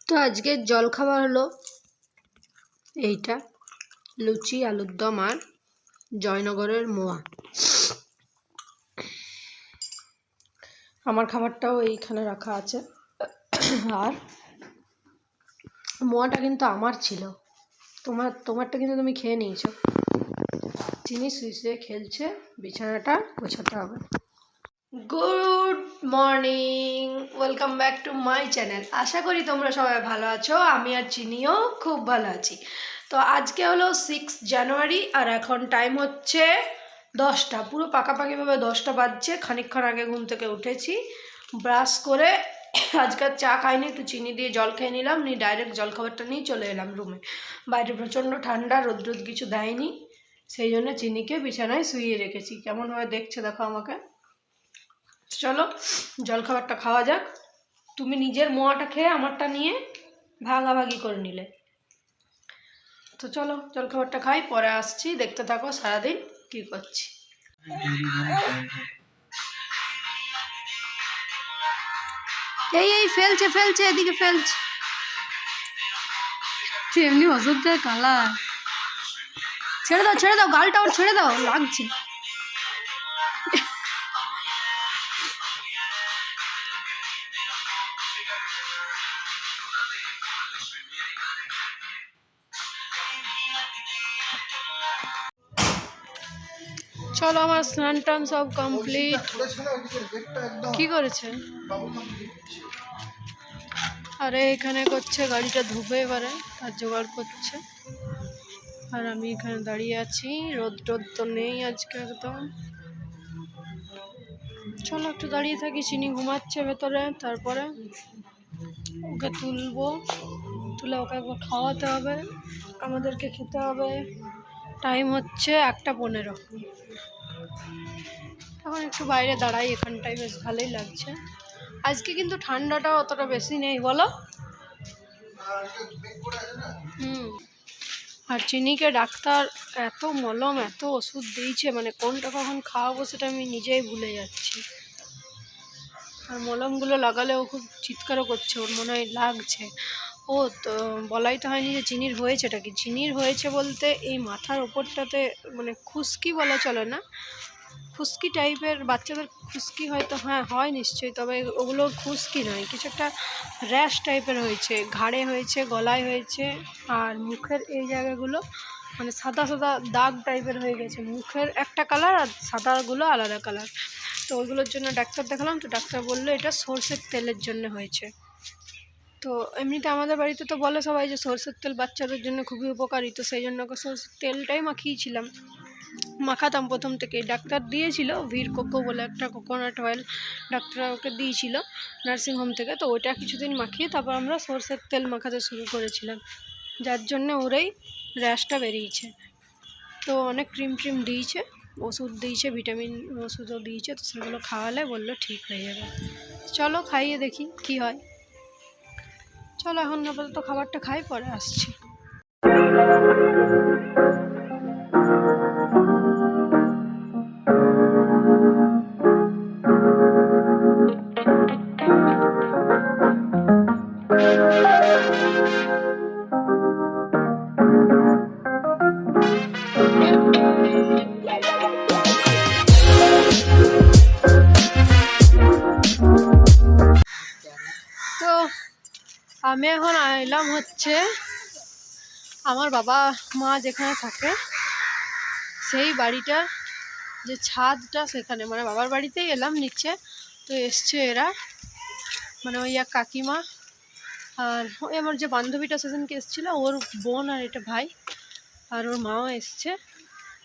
তো আজকের জলখাবার হলো এইটা, লুচি, আলুর দম আর জয়নগরের মোয়া। আমার খাবারটাও এইখানে রাখা আছে। আর মোয়াটা কিন্তু আমার ছিল, তোমারটা কিন্তু তুমি খেয়ে নিয়েছো। চিনি শুয়ে খেলছে, বিছানাটা গোছাতে হবে। Good morning, welcome back to my channel. আশা করি তোমরা সবাই ভালো আছো, আমি আর চিনিও খুব ভালো আছি। তো আজকে হলো 6 জানুয়ারি আর এখন টাইম হচ্ছে 10টা, পুরো পাকাপাকিভাবে 10টা বাজছে। খানিকক্ষণ আগে ঘুম থেকে উঠেছি, ব্রাশ করে আজকাল চা খাইনি, একটু চিনি দিয়ে জল খেয়ে নিলাম, নিয়ে ডাইরেক্ট জলখাবারটা নিয়ে চলে এলাম রুমে। বাইরে প্রচণ্ড ঠান্ডা, রোদ কিছু দেয়নি, সেই জন্য চিনিকে বিছানায় শুইয়ে রেখেছি। কেমনভাবে দেখছে দেখো আমাকে। চলো জলখাবারটা খাওয়া যাক। তুমি নিজের মোয়াটা খেয়ে আমারটা নিয়ে ভাগাভাগি করে নিলে। তো চলো জলখাবারটা খাই, পরে আসছি, দেখতে থাকো সারাদিন কি করছি। এই ফেলছে এদিকে ফেলছে, এমনি ওষুধ দেয় কালার। ছেড়ে দাও গালটা ওর, ছেড়ে দাও, লাগছে। চলো আমার স্নান টান সব কমপ্লিট। কি করেছে? আরে এখানে করছে, গাড়িটা ধুবে এবারে, তার জোগাড় করছে। আর আমি এখানে দাঁড়িয়ে আছি, রোদ তো নেই আজকে একদম। চলো একটু দাঁড়িয়ে থাকি। চিনি ঘুমাচ্ছে ভেতরে, তারপরে ওকে তুলে ওকে একবার খাওয়াতে হবে, আমাদেরকে খেতে হবে। টাইম হচ্ছে 1:15। এখন একটু বাইরে দাঁড়াই, এখানটায় বেশ ভালোই লাগছে আজকে, কিন্তু ঠান্ডাটা অতটা বেশি নেই, বলো। আর চিনিকে ডাক্তার এত মলম, এত ওষুধ দিয়েছে, মানে কোনটা কখন খাওয়াবো সেটা আমি নিজেই ভুলে যাচ্ছি। আর মলমগুলো লাগালেও খুব চিৎকারও করছে, ওর মনে হয় লাগছে। ও তো বলাই তো হয়নি যে চিনির হয়েছেটা কি। চিনির হয়েছে বলতে এই মাথার ওপরটাতে, মানে খুশকি বলা চলে না, খুশকি টাইপের, বাচ্চাদের খুশকি হয়তো, হ্যাঁ হয় নিশ্চয়ই, তবে ওগুলো খুশকি নয়, কিছু একটা র্যাশ টাইপের হয়েছে, ঘাড়ে হয়েছে, গলায় হয়েছে, আর মুখের এই জায়গাগুলো মানে সাদা দাগ টাইপের হয়ে গেছে। মুখের একটা কালার আর সাদাগুলো আলাদা কালার। তো ওইগুলোর জন্য ডাক্তার দেখালাম, তো ডাক্তার বললো এটা সরষের তেলের জন্য হয়েছে। তো এমনিতে আমাদের বাড়িতে তো বলে সবাই যে সরষের তেল বাচ্চাদের জন্য খুবই উপকারী, তো সেই জন্য ওকে সরষের তেলটাই মাখাতাম প্রথম থেকে। ডাক্তার দিয়েছিল ভির কোকো বলে একটা কোকোনাট অয়েল, ডাক্তার ওকে দিয়েছিল নার্সিংহোম থেকে। তো ওইটা কিছুদিন মাখিয়ে তারপর আমরা সরষের তেল মাখাতে শুরু করেছিলাম, যার জন্য ওরই র্যাশটা বেরিয়েছে। তো অনেক ক্রিম দিয়েছে, ওষুধ দিয়েছে, ভিটামিন ওষুধও দিয়েছে, তো সেগুলো খাওয়ালে বললো ঠিক হয়ে যাবে। চলো খাইয়ে দেখি কি হয়। চলো এখন আপাতত খাবারটা খাই, পরে আসছি। তো আমি এখন এলাম হচ্ছে আমার বাবা মা যেখানে থাকে সেই বাড়িটার যে ছাদটা, সেখানে মানে বাবার বাড়িতেই এলাম নিচে। তো এসছে এরা, মানে ওই এক কাকিমা আর ওই আমার যে বান্ধবীটা সেদিনকে এসেছিলো, ওর বোন আর এটা ভাই, আর ওর মাও এসছে।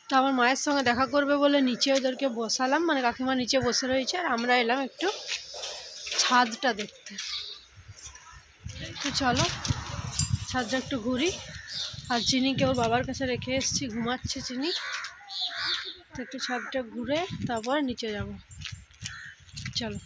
তো আমার মায়ের সঙ্গে দেখা করবে বলে নিচে ওদেরকে বসালাম, মানে কাকিমা নিচে বসে রয়েছে আর আমরা এলাম একটু ছাদটা দেখতে। তো চলো ছাদটা একটু ঘুরি। আর চিনিকে ওর বাবার কাছে রেখে এসেছি, ঘুমাচ্ছে চিনি। তো একটু ছাদটা ঘুরে তারপর নিচে যাব, চলো।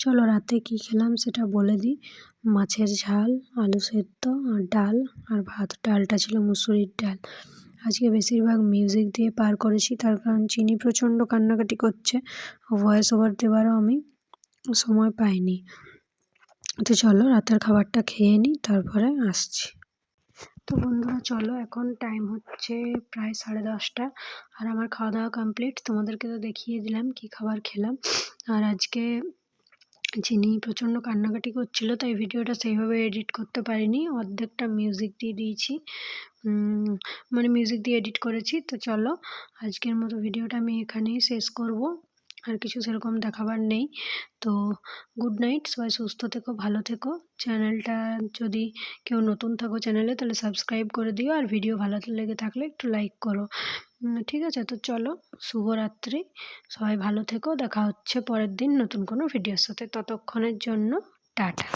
চলো রাতে কি খেলাম সেটা বলে দিই। মাছের ঝাল, আলু সেদ্ধ আর ডাল আর ভাত। ডালটা ছিল মুসুরির ডাল। আজকে বেশিরভাগ মিউজিক দিয়ে পার করেছি, তার কারণ চিনি প্রচণ্ড কান্নাকাটি করছে, ভয়েস ওভার দেওয়ারও আমি সময় পাইনি। তো চলো রাতের খাবারটা খেয়ে নিই, তারপরে আসছি। তো বন্ধুরা চলো, এখন টাইম হচ্ছে প্রায় 10:30, আর আমার খাওয়া দাওয়া কমপ্লিট। তোমাদেরকে তো দেখিয়ে দিলাম কি খাবার খেলাম। আর আজকে চিনি প্রচণ্ড কান্নাকাটি করছিলো, তাই ভিডিওটা সেইভাবে এডিট করতে পারিনি, অর্ধেকটা মিউজিক দিয়ে দিয়েছি, মানে মিউজিক দিয়ে এডিট করেছি। তো চলো আজকের মতো ভিডিওটা আমি এখানেই শেষ করব, আর কিছু সেরকম দেখাবার নেই। তো গুড নাইট, সবাই সুস্থ থেকো, ভালো থেকো। চ্যানেলটা যদি কেউ নতুন থাকো চ্যানেলে, তাহলে সাবস্ক্রাইব করে দিও, আর ভিডিও ভালো লেগে থাকলে একটু লাইক করো। ঠিক আছে, তো চলো, শুভরাত্রি, সবাই ভালো থেকো। দেখা হচ্ছে পরের দিন নতুন কোনো ভিডিওর সাথে। ততক্ষণের জন্য টাটা।